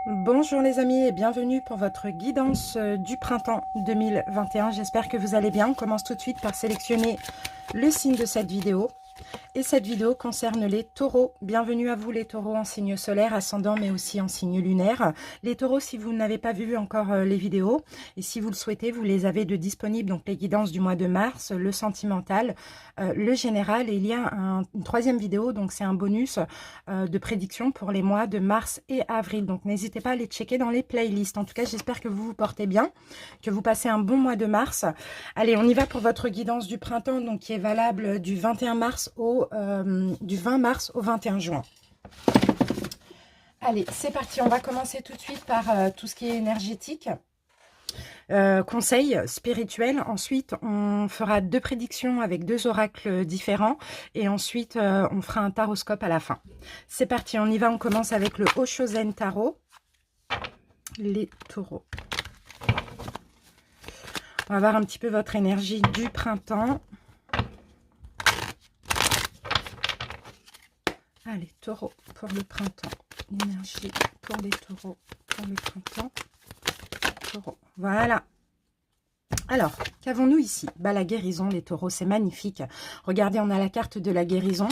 Bonjour les amis et bienvenue pour votre guidance du printemps 2021. J'espère que vous allez bien. On commence tout de suite par sélectionner le signe de cette vidéo. Et cette vidéo concerne les taureaux. Bienvenue à vous les taureaux en signe solaire, ascendant, mais aussi en signe lunaire. Les taureaux, si vous n'avez pas vu encore les vidéos, et si vous le souhaitez, vous les avez de disponibles, donc les guidances du mois de mars, le sentimental, le général, et il y a une troisième vidéo, donc c'est un bonus de prédiction pour les mois de mars et avril. Donc n'hésitez pas à les checker dans les playlists. En tout cas, j'espère que vous vous portez bien, que vous passez un bon mois de mars. Allez, on y va pour votre guidance du printemps, donc qui est valable du 21 mars du 20 mars au 21 juin. Allez, c'est parti. On va commencer tout de suite par tout ce qui est énergétique. Conseil spirituel. Ensuite, on fera deux prédictions avec deux oracles différents. Et ensuite, on fera un taroscope à la fin. C'est parti, on y va. On commence avec le Oshozen Tarot. Les taureaux. On va voir un petit peu votre énergie du printemps. Allez, taureau pour le printemps. L'énergie pour les taureaux pour le printemps. Taureau. Voilà. Alors, qu'avons-nous ici? La guérison, les taureaux, c'est magnifique. Regardez, on a la carte de la guérison.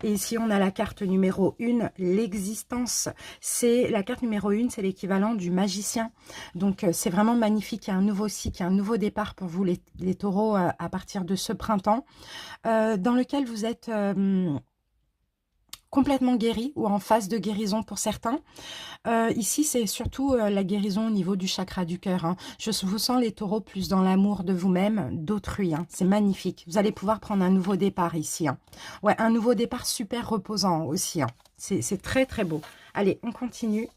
Et ici, on a la carte numéro 1, l'existence. C'est la carte numéro 1, c'est l'équivalent du magicien. Donc, c'est vraiment magnifique. Il y a un nouveau cycle, il y a un nouveau départ pour vous, les taureaux, à partir de ce printemps, dans lequel vous êtes complètement guéri ou en phase de guérison pour certains. Ici, c'est surtout la guérison au niveau du chakra du cœur. Hein. Je vous sens les taureaux plus dans l'amour de vous-même, d'autrui. Hein. C'est magnifique. Vous allez pouvoir prendre un nouveau départ ici. Hein. Ouais, un nouveau départ super reposant aussi. Hein. C'est très, très beau. Allez, on continue.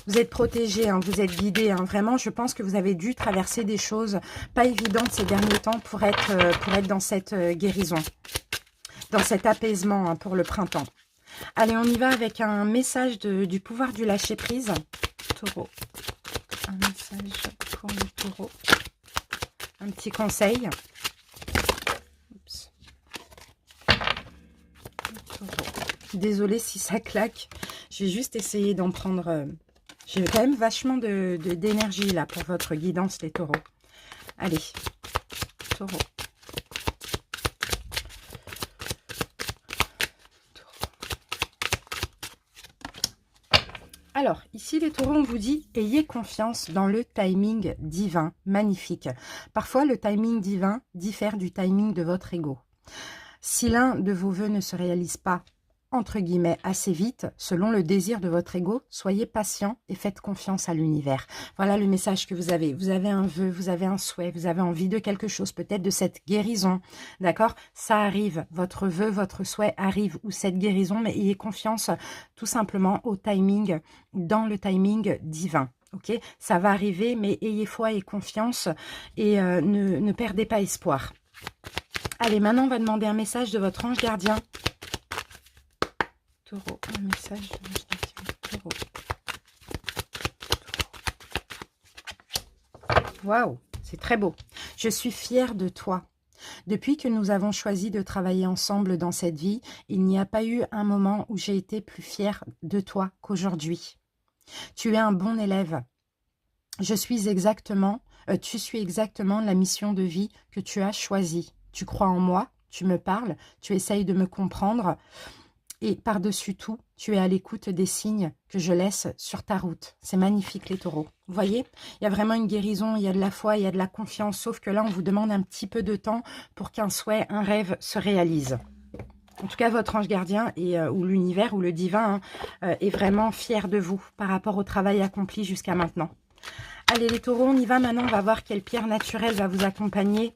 Vous êtes protégés, hein, vous êtes guidés. Hein. Vraiment, je pense que vous avez dû traverser des choses pas évidentes ces derniers temps pour être dans cette guérison, dans cet apaisement hein, pour le printemps. Allez, on y va avec un message du pouvoir du lâcher-prise. Taureau. Un message pour le taureau. Un petit conseil. Oups. Taureau. Désolée si ça claque. Je vais juste essayer d'en prendre... J'ai quand même vachement d'énergie là pour votre guidance, les taureaux. Allez. Taureau. Alors, ici, les taureaux, on vous dit, ayez confiance dans le timing divin. Magnifique. Parfois, le timing divin diffère du timing de votre ego. Si l'un de vos vœux ne se réalise pas, entre guillemets, assez vite, selon le désir de votre ego, soyez patient et faites confiance à l'univers. Voilà le message que vous avez. Vous avez un vœu, vous avez un souhait, vous avez envie de quelque chose, peut-être de cette guérison, d'accord? Ça arrive, votre vœu, votre souhait arrive, ou cette guérison, mais ayez confiance tout simplement au timing, dans le timing divin. Ok, ça va arriver, mais ayez foi et confiance et ne perdez pas espoir. Allez, maintenant, on va demander un message de votre ange gardien. Taureau, un message de l'ange gardien. Taureau. Waouh, c'est très beau. Je suis fière de toi. Depuis que nous avons choisi de travailler ensemble dans cette vie, il n'y a pas eu un moment où j'ai été plus fière de toi qu'aujourd'hui. Tu es un bon élève. Tu suis exactement la mission de vie que tu as choisie. Tu crois en moi, tu me parles, tu essayes de me comprendre et par-dessus tout, tu es à l'écoute des signes que je laisse sur ta route. C'est magnifique les taureaux. Vous voyez, il y a vraiment une guérison, il y a de la foi, il y a de la confiance, sauf que là, on vous demande un petit peu de temps pour qu'un souhait, un rêve se réalise. En tout cas, votre ange gardien ou l'univers ou le divin est vraiment fier de vous par rapport au travail accompli jusqu'à maintenant. Allez les taureaux, on y va maintenant. On va voir quelle pierre naturelle va vous accompagner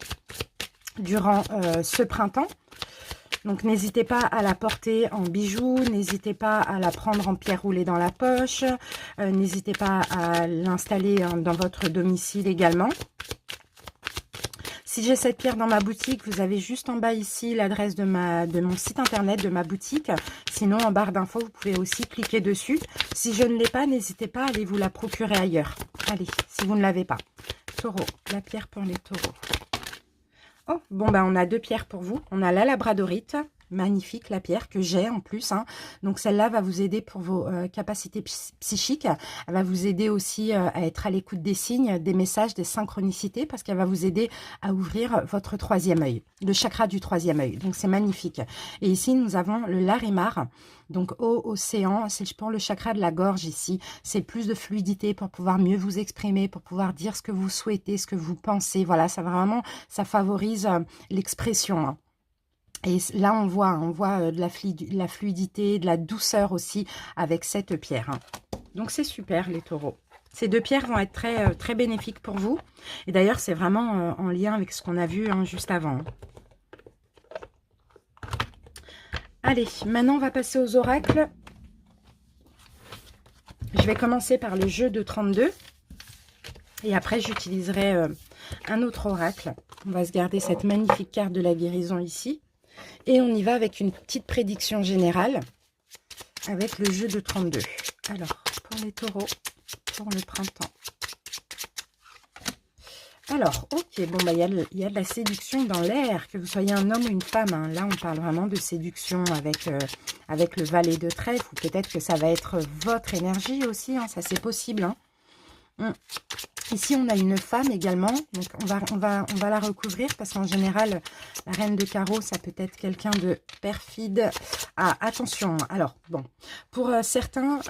durant ce printemps. Donc n'hésitez pas à la porter en bijoux, n'hésitez pas à la prendre en pierre roulée dans la poche, n'hésitez pas à l'installer dans votre domicile également. Si j'ai cette pierre dans ma boutique, vous avez juste en bas ici l'adresse de mon site internet, de ma boutique. Sinon, en barre d'infos, vous pouvez aussi cliquer dessus. Si je ne l'ai pas, n'hésitez pas à aller vous la procurer ailleurs. Allez, si vous ne l'avez pas. Taureau, la pierre pour les taureaux. Oh, bon, on a deux pierres pour vous. On a la labradorite magnifique la pierre que j'ai en plus, hein. Donc celle-là va vous aider pour vos capacités psychiques. Elle va vous aider aussi à être à l'écoute des signes, des messages, des synchronicités, parce qu'elle va vous aider à ouvrir votre troisième œil, le chakra du troisième œil. Donc c'est magnifique. Et ici nous avons le Larimar, donc eau, océan, c'est pour le chakra de la gorge ici. C'est plus de fluidité pour pouvoir mieux vous exprimer, pour pouvoir dire ce que vous souhaitez, ce que vous pensez. Voilà, ça vraiment, ça favorise l'expression, hein. Et là, on voit de la fluidité, de la douceur aussi avec cette pierre, hein. Donc, c'est super, les taureaux. Ces deux pierres vont être très, très bénéfiques pour vous. Et d'ailleurs, c'est vraiment en lien avec ce qu'on a vu, hein, juste avant. Allez, maintenant, on va passer aux oracles. Je vais commencer par le jeu de 32. Et après, j'utiliserai un autre oracle. On va se garder cette magnifique carte de la guérison ici. Et on y va avec une petite prédiction générale avec le jeu de 32. Alors, pour les taureaux, pour le printemps. Alors, ok, bon, bah, il y a de la séduction dans l'air, que vous soyez un homme ou une femme, hein. Là, on parle vraiment de séduction avec le valet de trèfle, ou peut-être que ça va être votre énergie aussi, hein, ça c'est possible, hein. Ici, on a une femme également, donc on va la recouvrir parce qu'en général, la reine de carreau, ça peut être quelqu'un de perfide. Ah, attention, alors, bon, pour certains,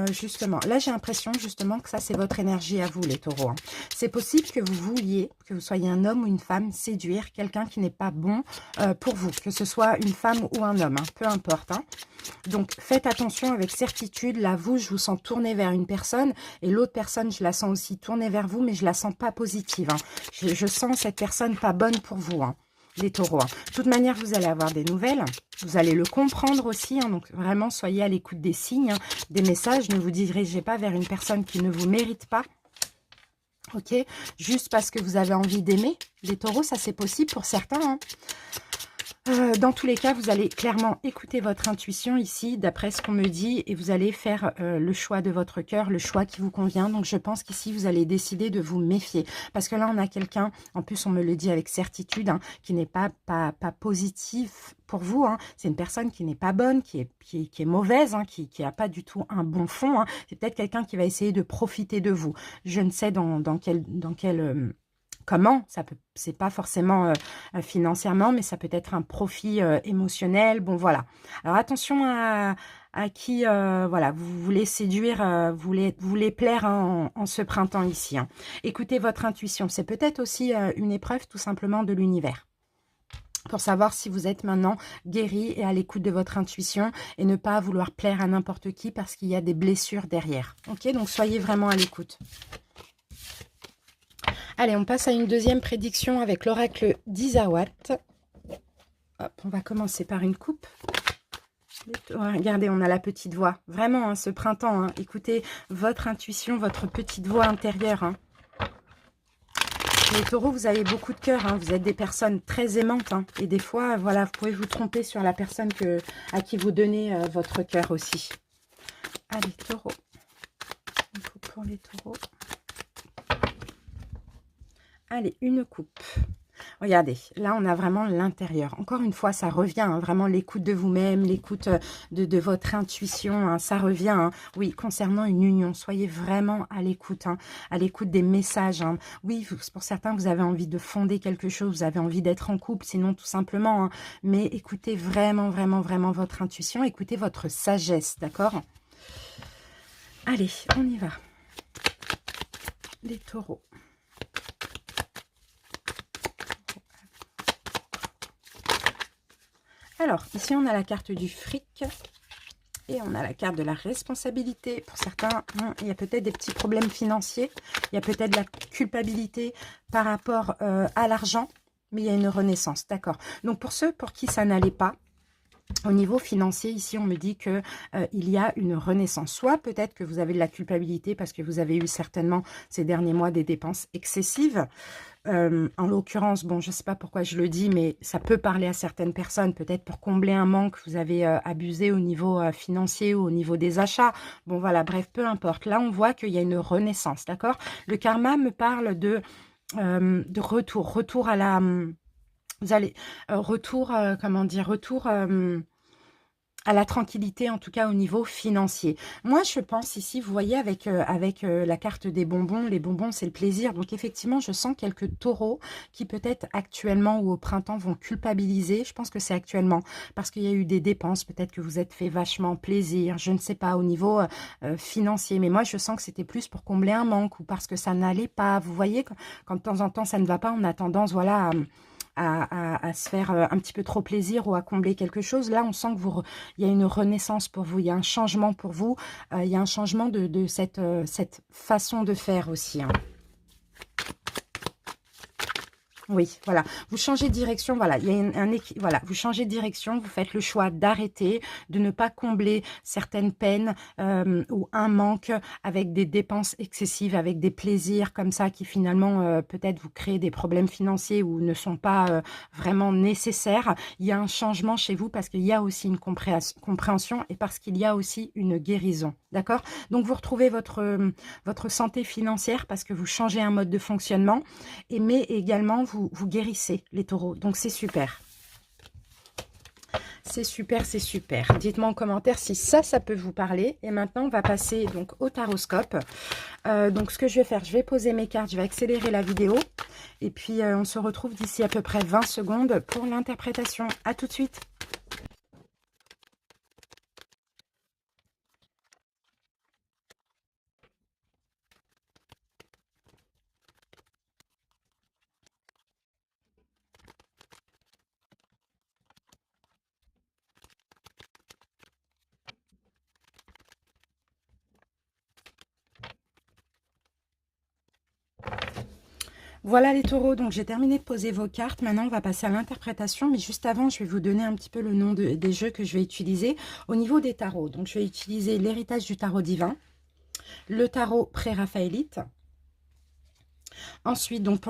justement, là, j'ai l'impression, justement, que ça, c'est votre énergie à vous, les taureaux, hein. C'est possible que vous vouliez, que vous soyez un homme ou une femme, séduire quelqu'un qui n'est pas bon pour vous, que ce soit une femme ou un homme, hein, peu importe, hein. Donc, faites attention avec certitude. Là, vous, je vous sens tourner vers une personne et l'autre personne, je la sens aussi tourner vers vous, mais je la sens pas positive, hein. Je sens cette personne pas bonne pour vous, hein, les taureaux, hein. De toute manière, vous allez avoir des nouvelles. Vous allez le comprendre aussi, hein, donc vraiment, soyez à l'écoute des signes, hein, des messages. Ne vous dirigez pas vers une personne qui ne vous mérite pas. Ok, juste parce que vous avez envie d'aimer. Les taureaux, ça c'est possible pour certains, hein. Dans tous les cas, vous allez clairement écouter votre intuition ici, d'après ce qu'on me dit, et vous allez faire le choix de votre cœur, le choix qui vous convient. Donc, je pense qu'ici, vous allez décider de vous méfier. Parce que là, on a quelqu'un, en plus, on me le dit avec certitude, hein, qui n'est pas positif pour vous, hein. C'est une personne qui n'est pas bonne, qui est mauvaise, hein, qui n'a pas du tout un bon fond, hein. C'est peut-être quelqu'un qui va essayer de profiter de vous. Je ne sais dans quel comment, ça peut, c'est pas forcément financièrement, mais ça peut être un profit émotionnel. Bon, voilà. Alors, attention à qui, voilà, vous voulez séduire, vous voulez plaire, hein, en ce printemps ici, hein. Écoutez votre intuition. C'est peut-être aussi une épreuve tout simplement de l'univers, pour savoir si vous êtes maintenant guéri et à l'écoute de votre intuition et ne pas vouloir plaire à n'importe qui parce qu'il y a des blessures derrière. Ok, donc soyez vraiment à l'écoute. Allez, on passe à une deuxième prédiction avec l'oracle d'Isawat. Hop, on va commencer par une coupe. Regardez, on a la petite voix. Vraiment, hein, ce printemps, hein, écoutez votre intuition, votre petite voix intérieure, hein. Les taureaux, vous avez beaucoup de cœur, hein. Vous êtes des personnes très aimantes, hein. Et des fois, voilà, vous pouvez vous tromper sur la personne à qui vous donnez votre cœur aussi. Allez, taureaux. Une coupe pour les taureaux. Allez, une coupe. Regardez, là, on a vraiment l'intérieur. Encore une fois, ça revient, hein, vraiment l'écoute de vous-même, l'écoute de votre intuition, hein, ça revient, hein. Oui, concernant une union, soyez vraiment à l'écoute, hein, à l'écoute des messages, hein. Oui, pour certains, vous avez envie de fonder quelque chose, vous avez envie d'être en couple, sinon tout simplement, hein. Mais écoutez vraiment, vraiment, vraiment votre intuition, écoutez votre sagesse, d'accord? Allez, on y va. Les taureaux. Alors, ici, on a la carte du fric et on a la carte de la responsabilité. Pour certains, il y a peut-être des petits problèmes financiers. Il y a peut-être de la culpabilité par rapport à l'argent, mais il y a une renaissance, d'accord. Donc, pour ceux pour qui ça n'allait pas, au niveau financier, ici, on me dit que il y a une renaissance. Soit peut-être que vous avez de la culpabilité parce que vous avez eu certainement ces derniers mois des dépenses excessives. En l'occurrence, bon, je ne sais pas pourquoi je le dis, mais ça peut parler à certaines personnes, peut-être pour combler un manque, vous avez abusé au niveau financier ou au niveau des achats. Bon, voilà, bref, peu importe. Là, on voit qu'il y a une renaissance, d'accord? Le karma me parle de retour à la... Vous allez, retour, comment dire? Retour, à la tranquillité, en tout cas au niveau financier. Moi, je pense ici, vous voyez, la carte des bonbons, les bonbons, c'est le plaisir. Donc, effectivement, je sens quelques taureaux qui, peut-être actuellement ou au printemps, vont culpabiliser. Je pense que c'est actuellement parce qu'il y a eu des dépenses. Peut-être que vous êtes fait vachement plaisir. Je ne sais pas, au niveau financier. Mais moi, je sens que c'était plus pour combler un manque ou parce que ça n'allait pas. Vous voyez, quand de temps en temps, ça ne va pas, on a tendance, voilà, à se faire un petit peu trop plaisir ou à combler quelque chose. Là, on sent que il y a une renaissance pour vous, il y a un changement pour vous, il y a un changement de cette façon de faire aussi, hein. Oui, voilà. Vous changez de direction, voilà. Il y a voilà. Vous changez de direction, vous faites le choix d'arrêter, de ne pas combler certaines peines ou un manque avec des dépenses excessives, avec des plaisirs comme ça qui finalement peut-être vous créent des problèmes financiers ou ne sont pas vraiment nécessaires. Il y a un changement chez vous parce qu'il y a aussi une compréhension et parce qu'il y a aussi une guérison. D'accord? Donc vous retrouvez votre santé financière parce que vous changez un mode de fonctionnement mais également vous guérissez les taureaux. Donc c'est super. C'est super, c'est super. Dites-moi en commentaire si ça peut vous parler. Et maintenant, on va passer donc au taroscope. Donc ce que je vais faire, je vais poser mes cartes, je vais accélérer la vidéo. Et puis on se retrouve d'ici à peu près 20 secondes pour l'interprétation. À tout de suite. Voilà les taureaux, donc j'ai terminé de poser vos cartes. Maintenant, on va passer à l'interprétation. Mais juste avant, je vais vous donner un petit peu le nom des jeux que je vais utiliser au niveau des tarots. Donc, je vais utiliser l'héritage du tarot divin, le tarot pré-raphaélite. Ensuite, donc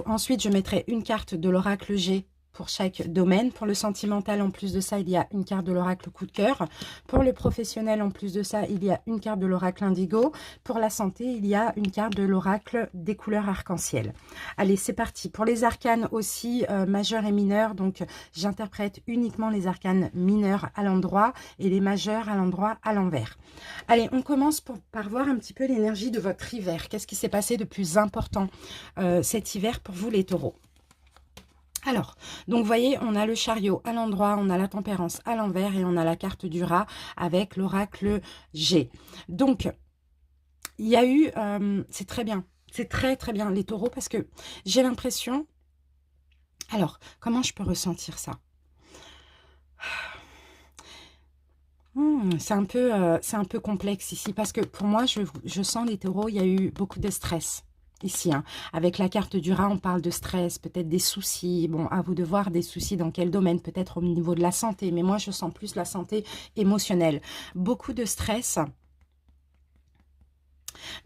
ensuite, je mettrai une carte de l'oracle G pour chaque domaine. Pour le sentimental, en plus de ça, il y a une carte de l'oracle coup de cœur. Pour le professionnel, en plus de ça, il y a une carte de l'oracle indigo. Pour la santé, il y a une carte de l'oracle des couleurs arc-en-ciel. Allez, c'est parti. Pour les arcanes aussi, majeurs et mineurs, donc j'interprète uniquement les arcanes mineurs à l'endroit et les majeurs à l'endroit à l'envers. Allez, on commence par voir un petit peu l'énergie de votre hiver. Qu'est-ce qui s'est passé de plus important cet hiver pour vous les taureaux? Alors, donc vous voyez, on a le chariot à l'endroit, on a la tempérance à l'envers et on a la carte du rat avec l'oracle G. Donc, il y a eu, c'est très bien, c'est très très bien les taureaux parce que j'ai l'impression, alors, comment je peux ressentir ça? C'est un peu complexe ici parce que pour moi, je sens les taureaux, il y a eu beaucoup de stress. Ici, hein. Avec la carte du rat, on parle de stress, peut-être des soucis. Bon, à vous de voir des soucis dans quel domaine, peut-être au niveau de la santé. Mais moi, je sens plus la santé émotionnelle. Beaucoup de stress.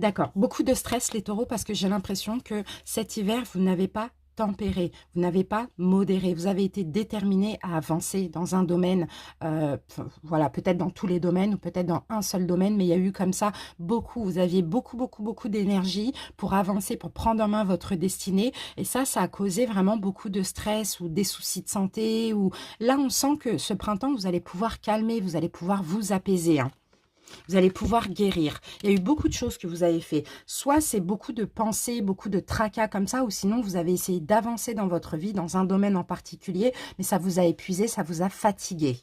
D'accord, beaucoup de stress, les taureaux, parce que j'ai l'impression que cet hiver, vous n'avez pas tempéré, vous n'avez pas modéré, vous avez été déterminé à avancer dans un domaine, voilà, peut-être dans tous les domaines ou peut-être dans un seul domaine, mais il y a eu comme ça beaucoup, vous aviez beaucoup d'énergie pour avancer, pour prendre en main votre destinée, et ça a causé vraiment beaucoup de stress ou des soucis de santé, ou là on sent que ce printemps, vous allez pouvoir calmer, vous allez pouvoir vous apaiser, hein. Vous allez pouvoir guérir. Il y a eu beaucoup de choses que vous avez fait. Soit c'est beaucoup de pensées, beaucoup de tracas comme ça, ou sinon vous avez essayé d'avancer dans votre vie, dans un domaine en particulier, mais ça vous a épuisé, ça vous a fatigué.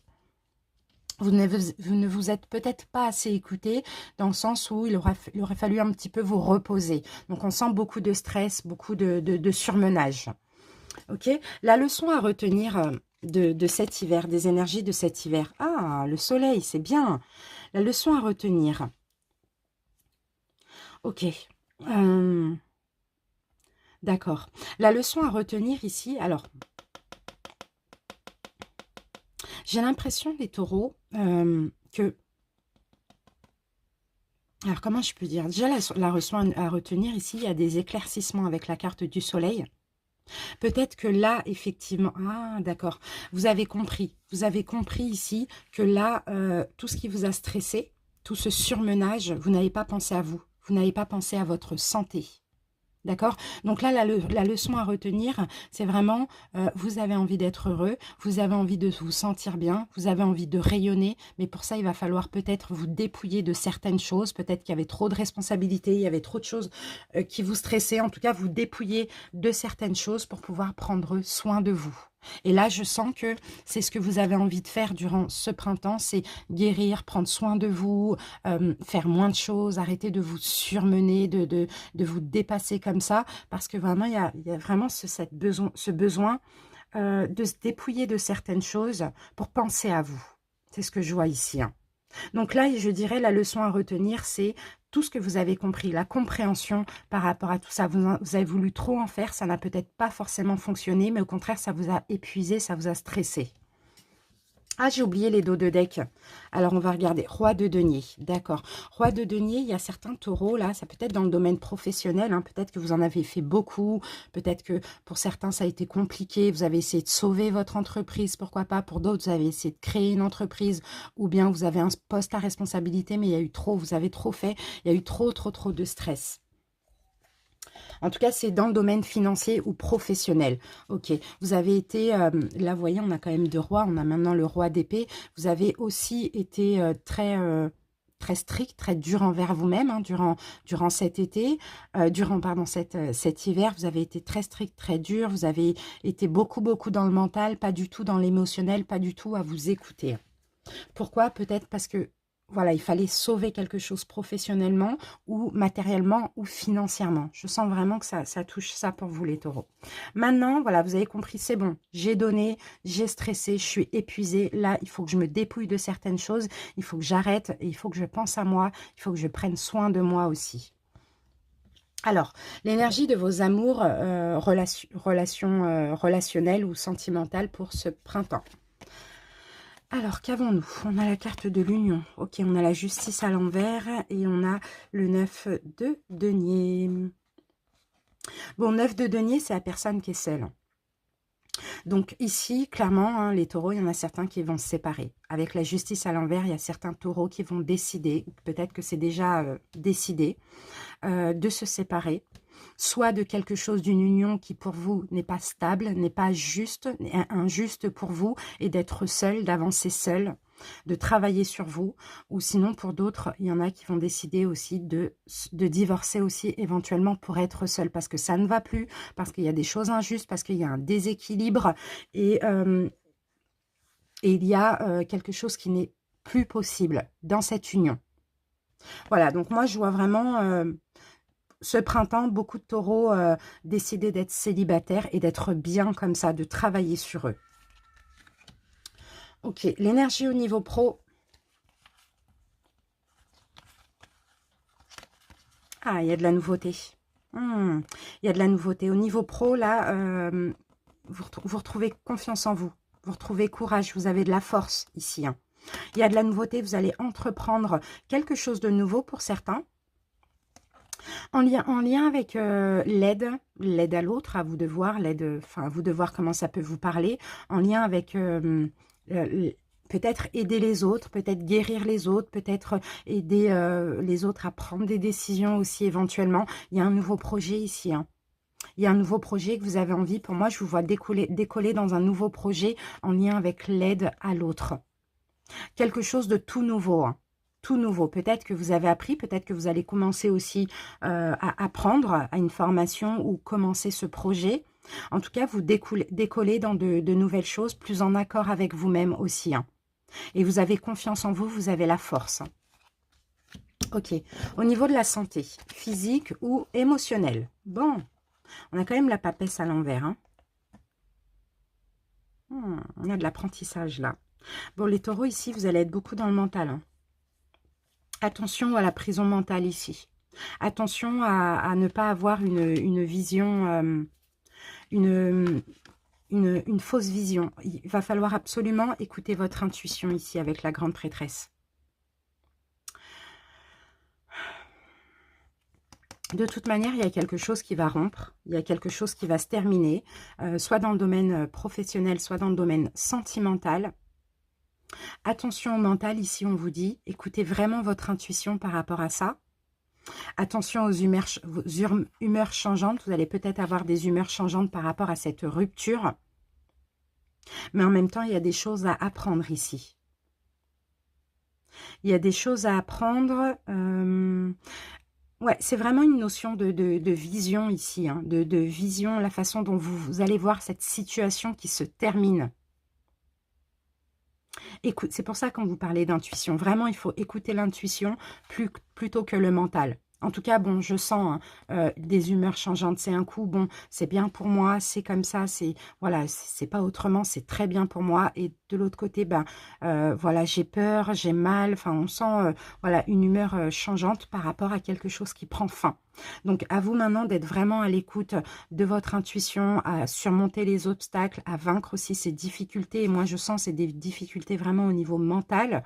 Vous ne vous êtes peut-être pas assez écouté dans le sens où il aurait fallu un petit peu vous reposer. Donc on sent beaucoup de stress, beaucoup de surmenage. Ok, la leçon à retenir de cet hiver, des énergies de cet hiver. Ah, le soleil, c'est bien. La leçon à retenir. Ok. D'accord. La leçon à retenir ici, alors, j'ai l'impression, les taureaux, que... Alors, comment je peux dire? Déjà, la leçon à retenir ici, il y a des éclaircissements avec la carte du soleil. Peut-être que là, effectivement... Ah, d'accord. Vous avez compris. Vous avez compris ici que là, tout ce qui vous a stressé, tout ce surmenage, vous n'avez pas pensé à vous. Vous n'avez pas pensé à votre santé. D'accord? Donc là, la leçon à retenir, c'est vraiment, vous avez envie d'être heureux, vous avez envie de vous sentir bien, vous avez envie de rayonner, mais pour ça, il va falloir peut-être vous dépouiller de certaines choses. Peut-être qu'il y avait trop de responsabilités, il y avait trop de choses qui vous stressaient. En tout cas, vous dépouiller de certaines choses pour pouvoir prendre soin de vous. Et là, je sens que c'est ce que vous avez envie de faire durant ce printemps, c'est guérir, prendre soin de vous, faire moins de choses, arrêter de vous surmener, de vous dépasser comme ça, parce que vraiment, il y a vraiment ce besoin de se dépouiller de certaines choses pour penser à vous. C'est ce que je vois ici, hein. Donc là, je dirais, la leçon à retenir, c'est tout ce que vous avez compris, la compréhension par rapport à tout ça. Vous avez voulu trop en faire, ça n'a peut-être pas forcément fonctionné, mais au contraire, ça vous a épuisé, ça vous a stressé. Ah, j'ai oublié les dos de deck. Alors, on va regarder. Roi de denier. D'accord. Roi de denier, il y a certains taureaux, là, ça peut être dans le domaine professionnel. Hein, peut-être que vous en avez fait beaucoup. Peut-être que pour certains, ça a été compliqué. Vous avez essayé de sauver votre entreprise, pourquoi pas. Pour d'autres, vous avez essayé de créer une entreprise. Ou bien vous avez un poste à responsabilité, mais il y a eu trop, vous avez trop fait. Il y a eu trop de stress. En tout cas, c'est dans le domaine financier ou professionnel. Ok, vous avez été, là, vous voyez, on a quand même deux rois, on a maintenant le roi d'épée. Vous avez aussi été très strict, très dur envers vous-même hein, durant cet été, pardon, cet hiver. Vous avez été très strict, très dur. Vous avez été beaucoup dans le mental, pas du tout dans l'émotionnel, pas du tout à vous écouter. Pourquoi? Peut-être parce que voilà, il fallait sauver quelque chose professionnellement ou matériellement ou financièrement. Je sens vraiment que ça touche ça pour vous les taureaux. Maintenant, voilà, vous avez compris, c'est bon. J'ai donné, j'ai stressé, je suis épuisée. Là, il faut que je me dépouille de certaines choses. Il faut que j'arrête et il faut que je pense à moi. Il faut que je prenne soin de moi aussi. Alors, l'énergie de vos amours relationnelles ou sentimentales pour ce printemps. Alors, qu'avons-nous? On a la carte de l'union. Ok, on a la justice à l'envers et on a le 9 de denier. Bon, 9 de denier, c'est la personne qui est seule. Donc ici, clairement, hein, les taureaux, il y en a certains qui vont se séparer. Avec la justice à l'envers, il y a certains taureaux qui vont décider, peut-être que c'est déjà décidé, de se séparer. Soit de quelque chose, d'une union qui pour vous n'est pas stable, n'est pas juste, injuste pour vous, et d'être seul, d'avancer seul, de travailler sur vous, ou sinon pour d'autres, il y en a qui vont décider aussi de divorcer aussi éventuellement pour être seul, parce que ça ne va plus, parce qu'il y a des choses injustes, parce qu'il y a un déséquilibre, et il y a quelque chose qui n'est plus possible dans cette union. Voilà, donc moi je vois vraiment... ce printemps, beaucoup de taureaux décidaient d'être célibataires et d'être bien comme ça, de travailler sur eux. Ok, l'énergie au niveau pro. Ah, il y a de la nouveauté. Il y a de la nouveauté. Au niveau pro, là, vous retrouvez confiance en vous. Vous retrouvez courage. Vous avez de la force ici. Hein. Il y a de la nouveauté. Vous allez entreprendre quelque chose de nouveau pour certains. En lien avec l'aide à l'autre, à vous de voir, à vous de voir comment ça peut vous parler, en lien avec peut-être aider les autres, peut-être guérir les autres, peut-être aider les autres à prendre des décisions aussi éventuellement. Il y a un nouveau projet ici, hein. Il y a un nouveau projet que vous avez envie. Pour moi, je vous vois décoller dans un nouveau projet en lien avec l'aide à l'autre. Quelque chose de tout nouveau, hein. Tout nouveau. Peut-être que vous avez appris, peut-être que vous allez commencer aussi à apprendre à une formation ou commencer ce projet. En tout cas, vous décollez dans de nouvelles choses, plus en accord avec vous-même aussi. Hein. Et vous avez confiance en vous, vous avez la force. Ok. Au niveau de la santé, physique ou émotionnelle. Bon, on a quand même la papesse à l'envers. Hein. On a de l'apprentissage là. Bon, les taureaux ici, vous allez être beaucoup dans le mental. Hein. Attention à la prison mentale ici. Attention à ne pas avoir une vision, une fausse vision. Il va falloir absolument écouter votre intuition ici avec la grande prêtresse. De toute manière, il y a quelque chose qui va rompre, il y a quelque chose qui va se terminer, soit dans le domaine professionnel, soit dans le domaine sentimental. Attention au mental, ici on vous dit, écoutez vraiment votre intuition par rapport à ça. Attention aux humeurs changeantes. Vous allez peut-être avoir des humeurs changeantes par rapport à cette rupture. Mais en même temps, il y a des choses à apprendre ici. Il y a des choses à apprendre. Ouais, c'est vraiment une notion de vision ici. Hein, de vision, la façon dont vous allez voir cette situation qui se termine. Écoute, c'est pour ça quand vous parlez d'intuition, vraiment, il faut écouter l'intuition plutôt que le mental. En tout cas, bon, je sens hein, des humeurs changeantes. C'est un coup, bon, c'est bien pour moi, c'est comme ça, c'est voilà, c'est pas autrement, c'est très bien pour moi. Et de l'autre côté, ben voilà, j'ai peur, j'ai mal. Enfin, on sent voilà une humeur changeante par rapport à quelque chose qui prend fin. Donc, à vous maintenant d'être vraiment à l'écoute de votre intuition, à surmonter les obstacles, à vaincre aussi ces difficultés. Et moi, je sens c'est des difficultés vraiment au niveau mental,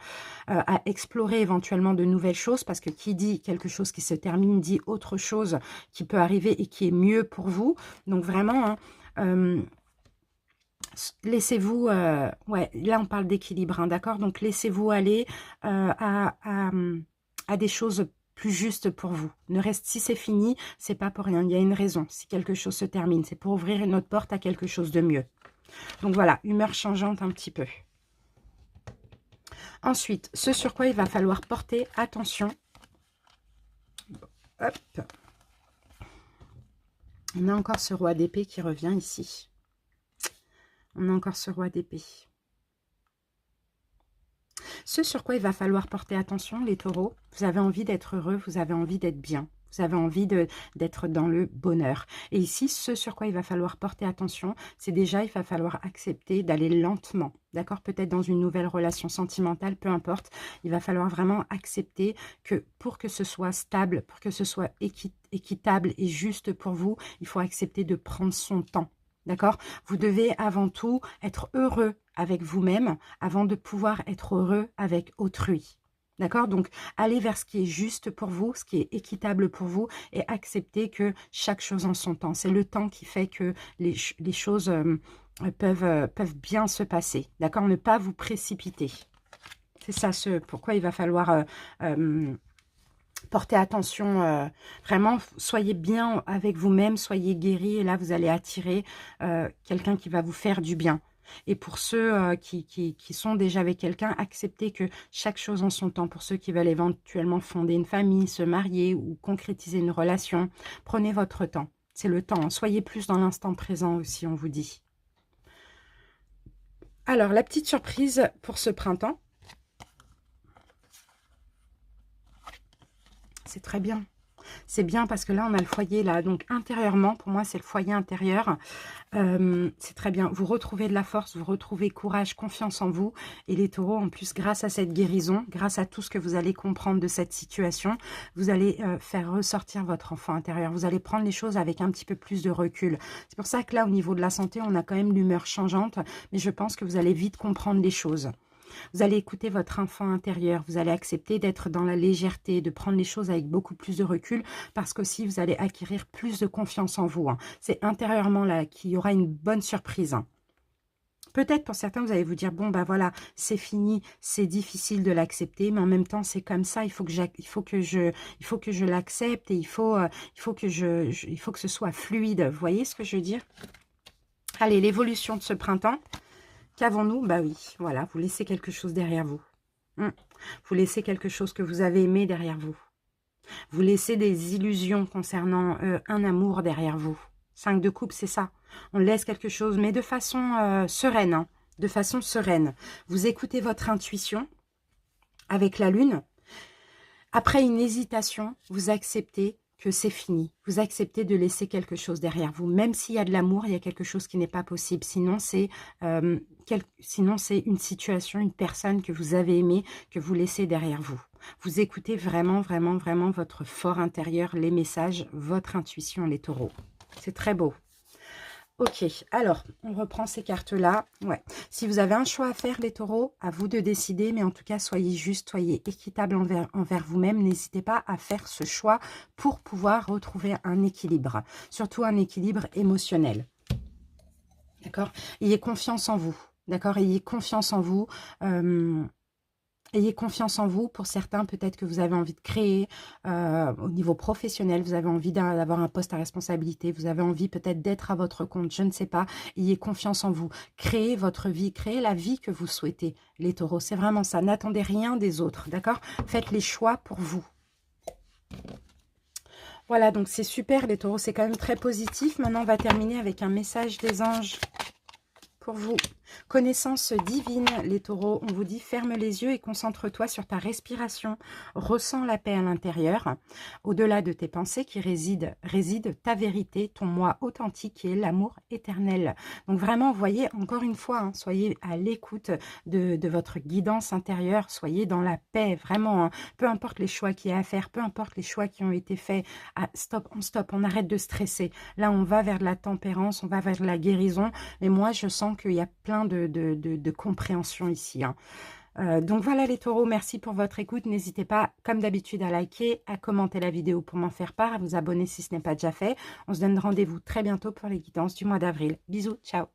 à explorer éventuellement de nouvelles choses, parce que qui dit quelque chose qui se termine, dit autre chose qui peut arriver et qui est mieux pour vous. Donc, vraiment, hein, laissez-vous, ouais, là, on parle d'équilibre, hein, d'accord? Donc, laissez-vous aller à des choses plus juste pour vous. Si c'est fini, c'est pas pour rien. Il y a une raison. Si quelque chose se termine, c'est pour ouvrir une autre porte à quelque chose de mieux. Donc voilà, humeur changeante un petit peu. Ensuite, ce sur quoi il va falloir porter attention. Hop. On a encore ce roi d'épée qui revient ici. On a encore ce roi d'épée. Ce sur quoi il va falloir porter attention, les taureaux, vous avez envie d'être heureux, vous avez envie d'être bien. Vous avez envie d'être dans le bonheur. Et ici, ce sur quoi il va falloir porter attention, c'est déjà, il va falloir accepter d'aller lentement. D'accord? Peut-être dans une nouvelle relation sentimentale, peu importe. Il va falloir vraiment accepter que pour que ce soit stable, pour que ce soit équitable et juste pour vous, il faut accepter de prendre son temps. D'accord? Vous devez avant tout être heureux avec vous-même avant de pouvoir être heureux avec autrui. D'accord? Donc, allez vers ce qui est juste pour vous, ce qui est équitable pour vous et acceptez que chaque chose en son temps. C'est le temps qui fait que les choses peuvent bien se passer. D'accord? Ne pas vous précipiter. C'est ça pourquoi il va falloir porter attention. Vraiment, soyez bien avec vous-même, soyez guéris et là, vous allez attirer quelqu'un qui va vous faire du bien. Et pour ceux qui sont déjà avec quelqu'un, acceptez que chaque chose en son temps. Pour ceux qui veulent éventuellement fonder une famille, se marier ou concrétiser une relation, prenez votre temps. C'est le temps. Soyez plus dans l'instant présent aussi, on vous dit. Alors, la petite surprise pour ce printemps. C'est très bien. C'est bien parce que là, on a le foyer là. Donc, intérieurement, pour moi, c'est le foyer intérieur. C'est très bien. Vous retrouvez de la force, vous retrouvez courage, confiance en vous. Et les taureaux, en plus, grâce à cette guérison, grâce à tout ce que vous allez comprendre de cette situation, vous allez faire ressortir votre enfant intérieur. Vous allez prendre les choses avec un petit peu plus de recul. C'est pour ça que là, au niveau de la santé, on a quand même l'humeur changeante. Mais je pense que vous allez vite comprendre les choses. Vous allez écouter votre enfant intérieur, vous allez accepter d'être dans la légèreté, de prendre les choses avec beaucoup plus de recul, parce qu'aussi vous allez acquérir plus de confiance en vous. Hein. C'est intérieurement là qu'il y aura une bonne surprise. Hein. Peut-être pour certains, vous allez vous dire, bon, ben voilà, c'est fini, c'est difficile de l'accepter, mais en même temps, c'est comme ça, il faut que je l'accepte et il faut que ce soit fluide. Vous voyez ce que je veux dire? Allez, l'évolution de ce printemps. Qu'avons-nous? Bah oui, voilà, vous laissez quelque chose derrière vous. Vous laissez quelque chose que vous avez aimé derrière vous. Vous laissez des illusions concernant un amour derrière vous. 5 de coupe, c'est ça. On laisse quelque chose, mais de façon sereine. Hein, de façon sereine. Vous écoutez votre intuition avec la lune. Après une hésitation, vous acceptez que c'est fini. Vous acceptez de laisser quelque chose derrière vous. Même s'il y a de l'amour, il y a quelque chose qui n'est pas possible. Sinon, c'est une situation, une personne que vous avez aimée, que vous laissez derrière vous. Vous écoutez vraiment, vraiment, vraiment votre fort intérieur, les messages, votre intuition, les taureaux. C'est très beau. Ok, alors, on reprend ces cartes-là. Ouais. Si vous avez un choix à faire, les taureaux, à vous de décider. Mais en tout cas, soyez juste, soyez équitable envers vous-même. N'hésitez pas à faire ce choix pour pouvoir retrouver un équilibre. Surtout un équilibre émotionnel. D'accord? Ayez confiance en vous. D'accord? Ayez confiance en vous. Ayez confiance en vous. Pour certains, peut-être que vous avez envie de créer au niveau professionnel, vous avez envie d'avoir un poste à responsabilité, vous avez envie peut-être d'être à votre compte, je ne sais pas. Ayez confiance en vous. Créez votre vie, créez la vie que vous souhaitez, les taureaux. C'est vraiment ça. N'attendez rien des autres, d'accord? Faites les choix pour vous. Voilà, donc c'est super les taureaux, c'est quand même très positif. Maintenant, on va terminer avec un message des anges pour vous. Connaissance divine, les taureaux, on vous dit ferme les yeux et concentre-toi sur ta respiration. Ressens la paix à l'intérieur. Au-delà de tes pensées qui réside ta vérité, ton moi authentique qui est l'amour éternel. Donc vraiment, voyez, encore une fois, hein, soyez à l'écoute de votre guidance intérieure. Soyez dans la paix, vraiment. Hein, peu importe les choix qu'il y a à faire, peu importe les choix qui ont été faits. Ah, stop, on arrête de stresser. Là, on va vers de la tempérance, on va vers de la guérison. Mais moi, je sens qu'il y a plein de compréhension ici. Hein. Donc voilà les taureaux, merci pour votre écoute. N'hésitez pas, comme d'habitude, à liker, à commenter la vidéo pour m'en faire part, à vous abonner si ce n'est pas déjà fait. On se donne rendez-vous très bientôt pour les guidances du mois d'avril. Bisous, ciao.